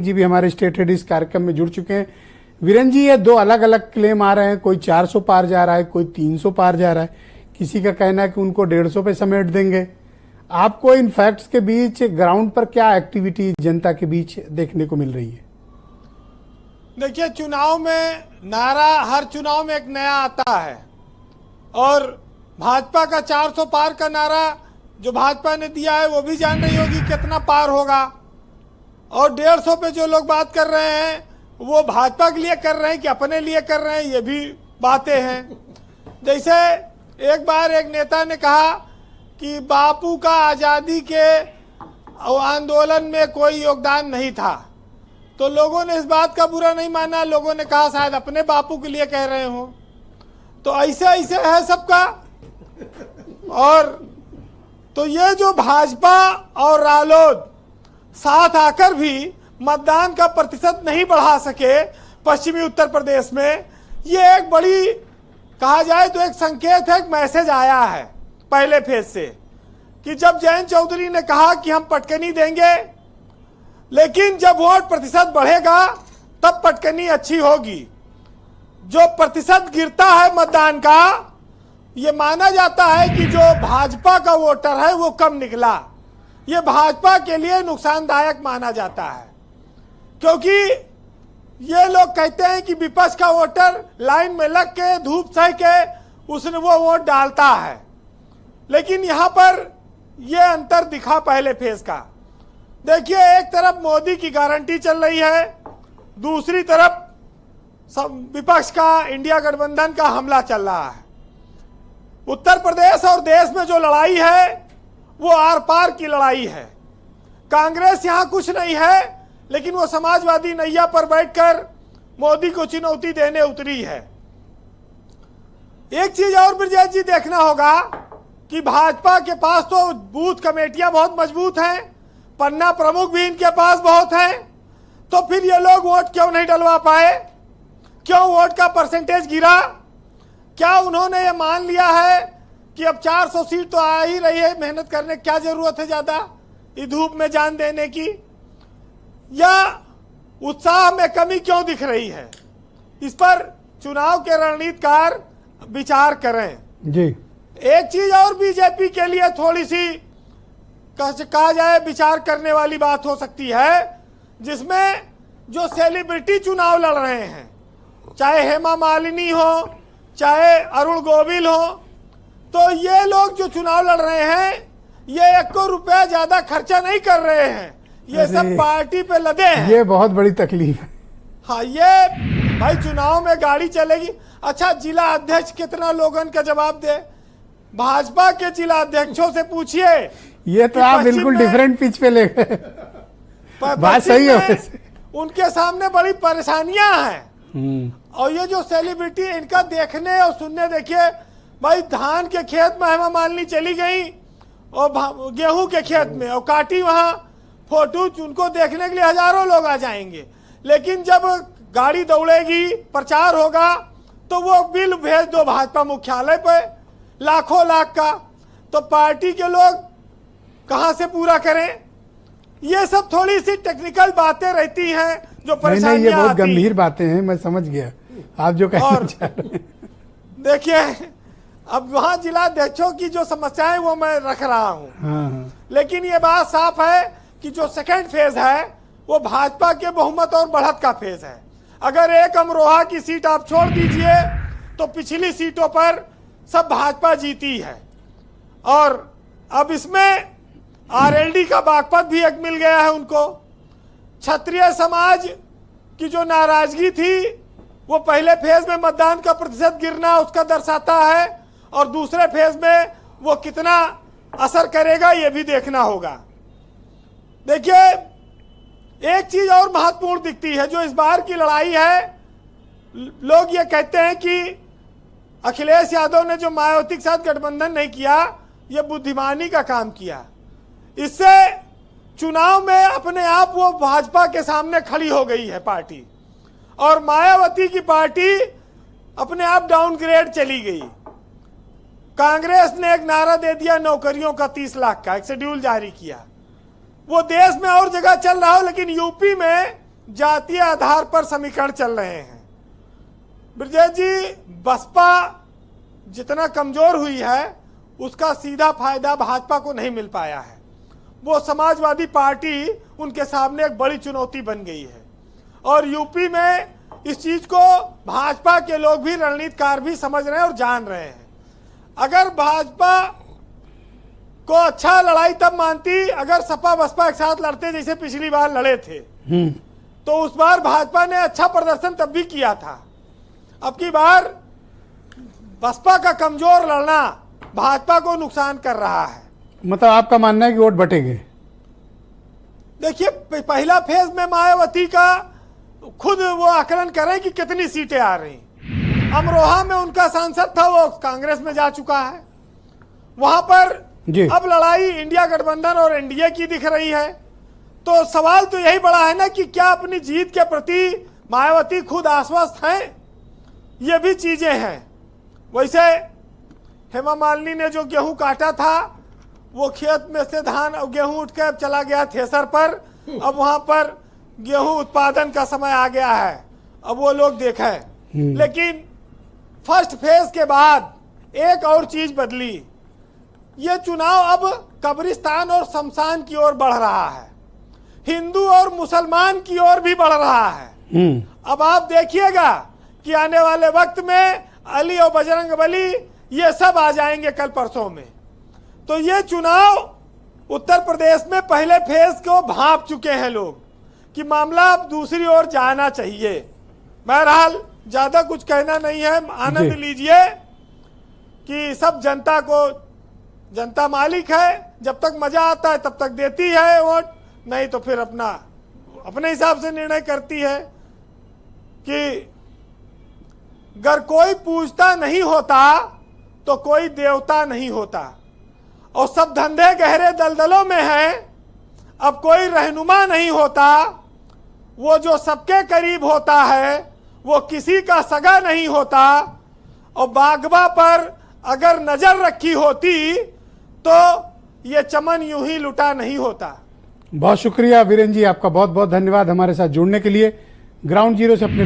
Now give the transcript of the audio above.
जी भी हमारे state head इस कार्यक्रम में जुड़ चुके हैं। वीरेन जी, ये दो अलग अलग क्लेम आ रहे हैं, कोई 400 पार जा रहा है, कोई 300 पार जा रहा है, किसी का कहना है कि उनको 150 पे समेट देंगे। आपको इन फैक्ट्स के बीच ग्राउंड पर क्या एक्टिविटी जनता के बीच देखने को मिल रही है? देखिए, चुनाव में नारा हर चुनाव में एक नया आता है और भाजपा का 400 पार का नारा जो भाजपा ने दिया है वो भी जान रही होगी कितना पार होगा, और 150 पे जो लोग बात कर रहे हैं वो भाजपा के लिए कर रहे हैं कि अपने लिए कर रहे हैं, ये भी बातें हैं। जैसे एक बार एक नेता ने कहा कि बापू का आज़ादी के आंदोलन में कोई योगदान नहीं था, तो लोगों ने इस बात का बुरा नहीं माना, लोगों ने कहा शायद अपने बापू के लिए कह रहे हो। तो ऐसे ऐसे है सबका। और तो ये जो भाजपा और रालोद साथ आकर भी मतदान का प्रतिशत नहीं बढ़ा सके पश्चिमी उत्तर प्रदेश में, ये एक बड़ी, कहा जाए तो एक संकेत है, एक मैसेज आया है पहले फेज से कि जब जयंत चौधरी ने कहा कि हम पटकनी देंगे, लेकिन जब वोट प्रतिशत बढ़ेगा तब पटकनी अच्छी होगी। जो प्रतिशत गिरता है मतदान का, ये माना जाता है कि जो भाजपा का वोटर है वो कम निकला, ये भाजपा के लिए नुकसानदायक माना जाता है, क्योंकि ये लोग कहते हैं कि विपक्ष का वोटर लाइन में लग के धूप सह के उसने वो वोट डालता है। लेकिन यहाँ पर ये अंतर दिखा पहले फेज का। देखिए, एक तरफ मोदी की गारंटी चल रही है, दूसरी तरफ विपक्ष का, इंडिया गठबंधन का हमला चल रहा है। उत्तर प्रदेश और देश में जो लड़ाई है वो आर पार की लड़ाई है। कांग्रेस यहाँ कुछ नहीं है, लेकिन वो समाजवादी नैया पर बैठकर मोदी को चुनौती देने उतरी है। एक चीज और ब्रजेश जी देखना होगा कि भाजपा के पास तो बूथ कमेटियां बहुत मजबूत हैं, पन्ना प्रमुख भी इनके पास बहुत हैं, तो फिर ये लोग वोट क्यों नहीं डलवा पाए? क्यों वोट का परसेंटेज गिरा? क्या उन्होंने ये मान लिया है कि अब 400 सीट तो आ ही रही है, मेहनत करने की क्या जरूरत है ज्यादा, इस धूप में जान देने की? या उत्साह में कमी क्यों दिख रही है? इस पर चुनाव के रणनीतिकार विचार करें जी। एक चीज और बीजेपी के लिए थोड़ी सी कहा जाए विचार करने वाली बात हो सकती है, जिसमें जो सेलिब्रिटी चुनाव लड़ रहे हैं, चाहे हेमा मालिनी हो, चाहे अरुण गोविल हो, तो ये लोग जो चुनाव लड़ रहे हैं ये 1 रुपया ज्यादा खर्चा नहीं कर रहे हैं, ये सब पार्टी पे लदे हैं। ये बहुत बड़ी तकलीफ है। हाँ, ये भाई चुनाव में गाड़ी चलेगी। अच्छा, जिला अध्यक्ष कितना लोगन का जवाब दे? भाजपा के जिला अध्यक्षों से पूछिए। ये तो आप बिल्कुल डिफरेंट पिच पे ले गए। बात सही है। उनके सामने बड़ी परेशानियां हैं। और ये जो सेलिब्रिटी, इनका देखने और सुनने, देखिए भाई धान के खेत में हेमा मालिनी चली गई और गेहूं के खेत में और काटी वहां फोटो, उनको देखने के लिए हजारों लोग आ जाएंगे। लेकिन जब गाड़ी दौड़ेगी, प्रचार होगा, तो वो बिल भेज दो भाजपा मुख्यालय पे लाखों लाख का, तो पार्टी के लोग कहां से पूरा करें? ये सब थोड़ी सी टेक्निकल बातें रहती हैं जो परेशानियां आती हैं। ये बहुत गंभीर बातें हैं, मैं समझ गया आप जो कहना चाह रहे हैं। देखिए, अब वहां जिला अध्यक्षों की जो समस्याएं वो मैं रख रहा हूं। हाँ। लेकिन ये बात साफ है कि जो सेकंड फेज है वो भाजपा के बहुमत और बढ़त का फेज है। अगर एक अमरोहा की सीट आप छोड़ दीजिए तो पिछली सीटों पर सब भाजपा जीती है, और अब इसमें आरएलडी का बागपत भी एक मिल गया है उनको। क्षत्रिय समाज की जो नाराजगी थी वो पहले फेज में मतदान का प्रतिशत गिरना उसका दर्शाता है, और दूसरे फेज में वो कितना असर करेगा ये भी देखना होगा। देखिए, एक चीज और महत्वपूर्ण दिखती है जो इस बार की लड़ाई है। लोग ये कहते हैं कि अखिलेश यादव ने जो मायावती के साथ गठबंधन नहीं किया, ये बुद्धिमानी का काम किया। इससे चुनाव में अपने आप वो भाजपा के सामने खड़ी हो गई है पार्टी, और मायावती की पार्टी अपने आप डाउनग्रेड चली गई। कांग्रेस ने एक नारा दे दिया नौकरियों का 30 लाख का, एक शेड्यूल जारी किया। वो देश में और जगह चल रहा हो, लेकिन यूपी में जातीय आधार पर समीकरण चल रहे हैं। ब्रजेश जी, बसपा जितना कमजोर हुई है उसका सीधा फायदा भाजपा को नहीं मिल पाया है। वो समाजवादी पार्टी उनके सामने एक बड़ी चुनौती बन गई है और यूपी में इस चीज को भाजपा के लोग भी, रणनीतिकार भी समझ रहे हैं और जान रहे हैं। अगर भाजपा को अच्छा लड़ाई तब मानती अगर सपा बसपा एक साथ लड़ते जैसे पिछली बार लड़े थे, तो उस बार भाजपा ने अच्छा प्रदर्शन तब भी किया था। अब की बार बसपा का कमजोर लड़ना भाजपा को नुकसान कर रहा है। मतलब आपका मानना है कि वोट बटेंगे? देखिए, पहला फेज में मायावती का खुद वो आकलन करें कि कितनी सीटें आ रही। अमरोहा में उनका सांसद था, वो कांग्रेस में जा चुका है। वहां पर अब लड़ाई इंडिया गठबंधन और एनडीए की दिख रही है। तो सवाल तो यही बड़ा है ना कि क्या अपनी जीत के प्रति मायावती खुद आश्वस्त हैं? ये भी चीजें हैं। वैसे हेमा मालिनी ने जो गेहूं काटा था, वो खेत में से धान और गेहूं उठकर चला गया थ्रेसर पर। अब वहां पर गेहूं उत्पादन का समय आ गया है, अब वो लोग देखें। लेकिन फर्स्ट फेज के बाद एक और चीज बदली। ये चुनाव अब कब्रिस्तान और शमशान की ओर बढ़ रहा है, हिंदू और मुसलमान की ओर भी बढ़ रहा है। अब आप देखिएगा कि आने वाले वक्त में अली और बजरंग बली ये सब आ जाएंगे कल परसों में। तो ये चुनाव उत्तर प्रदेश में पहले फेज को भांप चुके हैं लोग कि मामला अब दूसरी ओर जाना चाहिए। बहरहाल ज्यादा कुछ कहना नहीं है, आनंद लीजिए कि सब जनता को, जनता मालिक है। जब तक मजा आता है तब तक देती है वोट, नहीं तो फिर अपने हिसाब से निर्णय करती है। कि अगर कोई पूछता नहीं होता तो कोई देवता नहीं होता, और सब धंधे गहरे दलदलों में हैं। अब कोई रहनुमा नहीं होता, वो जो सबके करीब होता है वो किसी का सगा नहीं होता। और बागबा पर अगर नजर रखी होती तो ये चमन यूं ही लुटा नहीं होता। बहुत शुक्रिया वीरेंद्र जी, आपका बहुत बहुत धन्यवाद हमारे साथ जुड़ने के लिए। ग्राउंड जीरो से अपने